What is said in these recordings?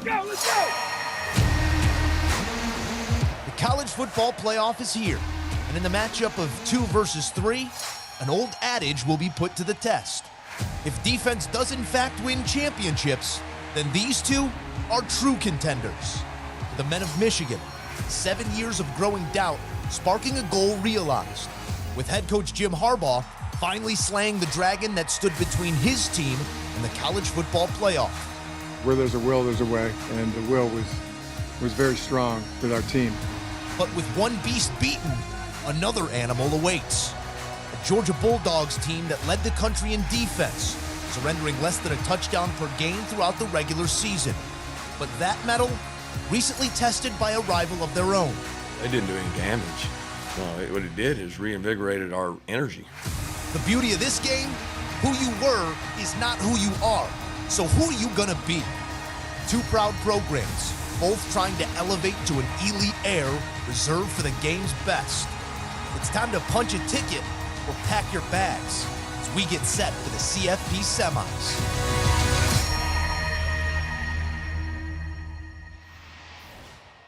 Let's go! The college football playoff is here, and in the matchup of 2 versus 3, an old adage will be put to the test. If defense does in fact win championships, then these two are true contenders. The men of Michigan, 7 years of growing doubt, sparking a goal realized, with head coach Jim Harbaugh finally slaying the dragon that stood between his team and the college football playoff. Where there's a will, there's a way, and the will was very strong with our team. But with one beast beaten, another animal awaits. A Georgia Bulldogs team that led the country in defense, surrendering less than a touchdown per game throughout the regular season. But that mettle recently tested by a rival of their own. They didn't do any damage. No, what it did is reinvigorated our energy. The beauty of this game, who you were is not who you are. So who are you gonna be? Two proud programs, both trying to elevate to an elite air reserved for the game's best. It's time to punch a ticket or pack your bags as we get set for the CFB semis.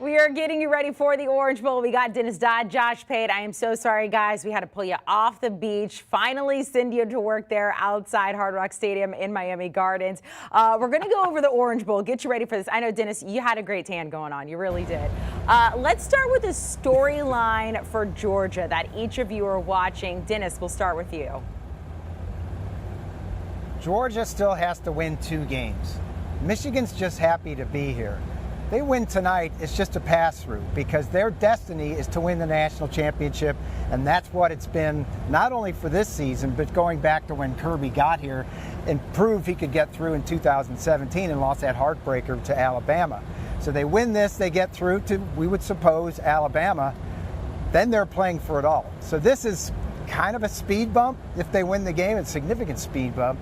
We are getting you ready for the Orange Bowl. We got Dennis Dodd, Josh Pate. I am so sorry, guys. We had to pull you off the beach. Finally send you to work there outside Hard Rock Stadium in Miami Gardens. We're going to go over the Orange Bowl. Get you ready for this. I know, Dennis, you had a great tan going on. You really did. Let's start with a storyline for Georgia that each of you are watching. Dennis, we'll start with you. Georgia still has to win 2 games. Michigan's just happy to be here. They win tonight, it's just a pass-through because their destiny is to win the national championship, and that's what it's been not only for this season, but going back to when Kirby got here and proved he could get through in 2017 and lost that heartbreaker to Alabama. So they win this, they get through to, we would suppose, Alabama, then they're playing for it all. So this is kind of a speed bump. If they win the game, it's a significant speed bump,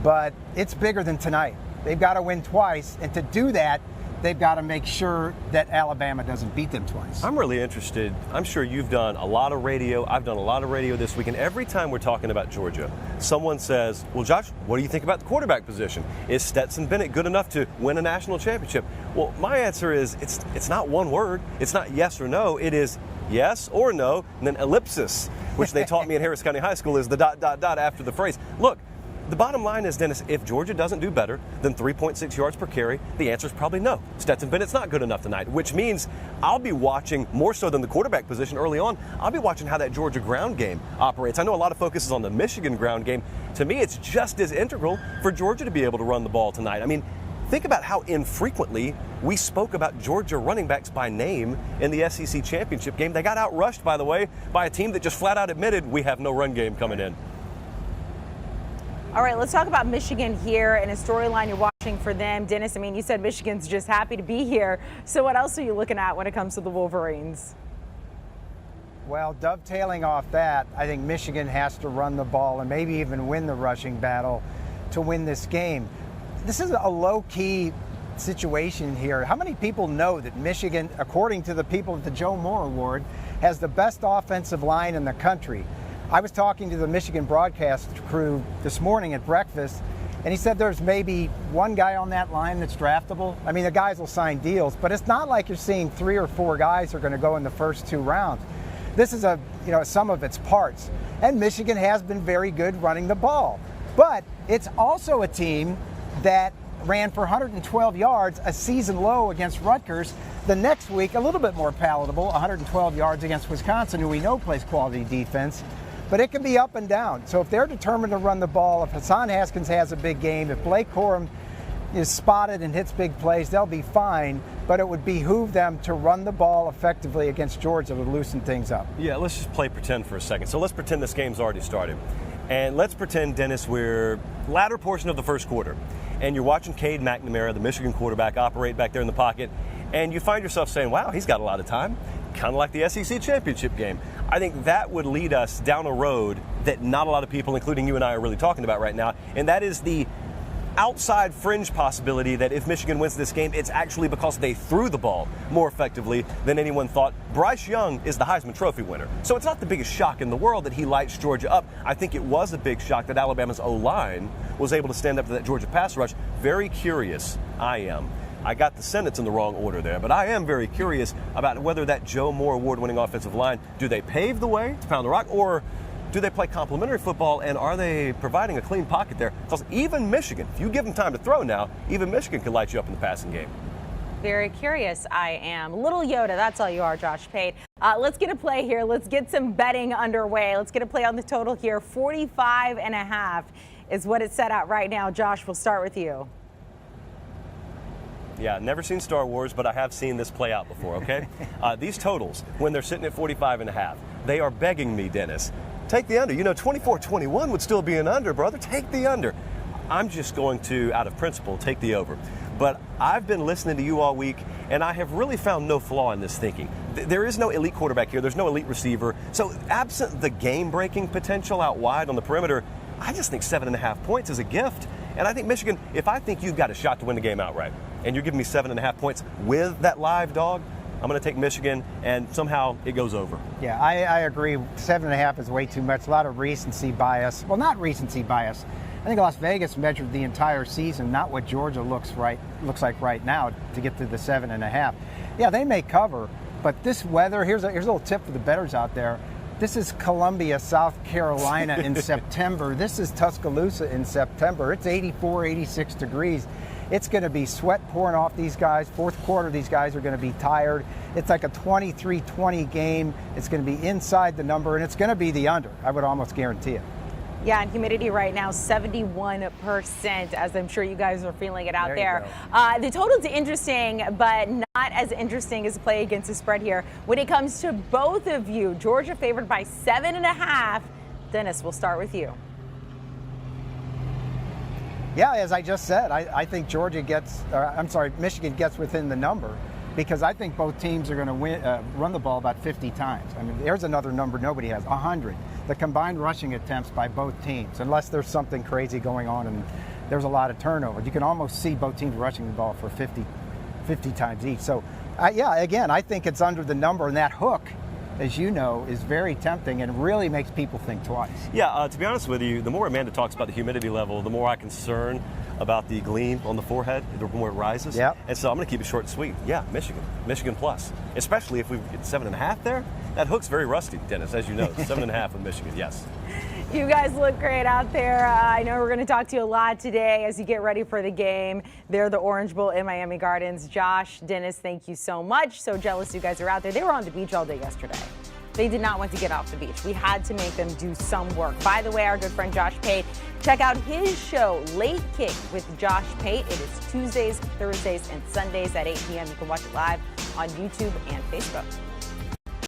but it's bigger than tonight. They've got to win twice, and to do that, they've got to make sure that Alabama doesn't beat them twice. I'm really interested. I'm sure you've done a lot of radio. I've done a lot of radio this week. And every time we're talking about Georgia, someone says, well, Josh, what do you think about the quarterback position? Is Stetson Bennett good enough to win a national championship? Well, my answer is it's not one word. It's not yes or no. It is yes or no, and then ellipsis, which they taught me in Harris County High School is the ... after the phrase. Look, the bottom line is, Dennis, if Georgia doesn't do better than 3.6 yards per carry, the answer is probably no. Stetson Bennett's not good enough tonight, which means I'll be watching more so than the quarterback position early on. I'll be watching how that Georgia ground game operates. I know a lot of focus is on the Michigan ground game. To me, it's just as integral for Georgia to be able to run the ball tonight. I mean, think about how infrequently we spoke about Georgia running backs by name in the SEC championship game. They got outrushed, by the way, by a team that just flat out admitted we have no run game coming in. All right, let's talk about Michigan here and a storyline you're watching for them. Dennis, I mean, you said Michigan's just happy to be here. So what else are you looking at when it comes to the Wolverines? Well, dovetailing off that, I think Michigan has to run the ball and maybe even win the rushing battle to win this game. This is a low-key situation here. How many people know that Michigan, according to the people at the Joe Moore Award, has the best offensive line in the country? I was talking to the Michigan broadcast crew this morning at breakfast, and he said there's maybe one guy on that line that's draftable. I mean, the guys will sign deals, but it's not like you're seeing 3 or 4 guys who are going to go in the first 2 rounds. This is a sum of its parts, and Michigan has been very good running the ball. But it's also a team that ran for 112 yards, a season low against Rutgers. The next week, a little bit more palatable, 112 yards against Wisconsin, who we know plays quality defense. But it can be up and down. So if they're determined to run the ball, if Hassan Haskins has a big game, if Blake Corum is spotted and hits big plays, they'll be fine. But it would behoove them to run the ball effectively against Georgia to loosen things up. Yeah, let's just play pretend for a second. So let's pretend this game's already started. And let's pretend, Dennis, we're latter portion of the first quarter. And you're watching Cade McNamara, the Michigan quarterback, operate back there in the pocket. And you find yourself saying, wow, he's got a lot of time. Kind of like the SEC championship game. I think that would lead us down a road that not a lot of people, including you and I, are really talking about right now, and that is the outside fringe possibility that if Michigan wins this game, it's actually because they threw the ball more effectively than anyone thought. Bryce Young is the Heisman Trophy winner, so it's not the biggest shock in the world that he lights Georgia up. I think it was a big shock that Alabama's O-line was able to stand up to that Georgia pass rush. Very curious, I am, I got the sentence in the wrong order there, but I am very curious about whether that Joe Moore award-winning offensive line, do they pave the way to pound the rock, or do they play complementary football, and are they providing a clean pocket there? Because even Michigan, if you give them time to throw now, even Michigan could light you up in the passing game. Very curious I am. Little Yoda, that's all you are, Josh Pate. Let's get a play here. Let's get some betting underway. Let's get a play on the total here. 45.5 is what it's set at right now. Josh, we'll start with you. Yeah, never seen Star Wars, but I have seen this play out before, okay? These totals, when they're sitting at 45.5, they are begging me, Dennis, take the under. You know, 24-21 would still be an under, brother. Take the under. I'm just going to, out of principle, take the over. But I've been listening to you all week, and I have really found no flaw in this thinking. There is no elite quarterback here. There's no elite receiver. So absent the game-breaking potential out wide on the perimeter, I just think 7.5 points is a gift. And I think Michigan, if I think you've got a shot to win the game outright, and you're giving me 7.5 points with that live dog, I'm going to take Michigan, and somehow it goes over. Yeah, I agree. 7.5 is way too much. A lot of recency bias. Well, not recency bias. I think Las Vegas measured the entire season, not what Georgia looks like right now to get to the 7.5. Yeah, they may cover, but this weather, here's a little tip for the bettors out there. This is Columbia, South Carolina in September. This is Tuscaloosa in September. It's 84, 86 degrees. It's going to be sweat pouring off these guys. Fourth quarter, these guys are going to be tired. It's like a 23-20 game. It's going to be inside the number, and it's going to be the under. I would almost guarantee it. Yeah, and humidity right now, 71%, as I'm sure you guys are feeling it out there. The total's interesting, but not as interesting as a play against the spread here. When it comes to both of you, Georgia favored by 7.5. Dennis, we'll start with you. Yeah, as I just said, I think Michigan gets within the number, because I think both teams are going to run the ball about 50 times. I mean, there's another number nobody has, 100. The combined rushing attempts by both teams, unless there's something crazy going on and there's a lot of turnovers. You can almost see both teams rushing the ball for 50 times each. So, again, I think it's under the number, and that hook, as you know, is very tempting and really makes people think twice. Yeah, to be honest with you, the more Amanda talks about the humidity level, the more I'm concerned about the gleam on the forehead, the more it rises. Yep. And so I'm going to keep it short and sweet. Yeah, Michigan plus. Especially if we get 7.5 there. That hook's very rusty, Dennis, as you know. 7.5 with Michigan, yes. You guys look great out there. I know we're going to talk to you a lot today as you get ready for the game. They're the Orange Bowl in Miami Gardens. Josh, Dennis, thank you so much. So jealous you guys are out there. They were on the beach all day yesterday. They did not want to get off the beach. We had to make them do some work. By the way, our good friend Josh Pate, check out his show, Late Kick with Josh Pate. It is Tuesdays, Thursdays, and Sundays at 8 p.m. You can watch it live on YouTube and Facebook.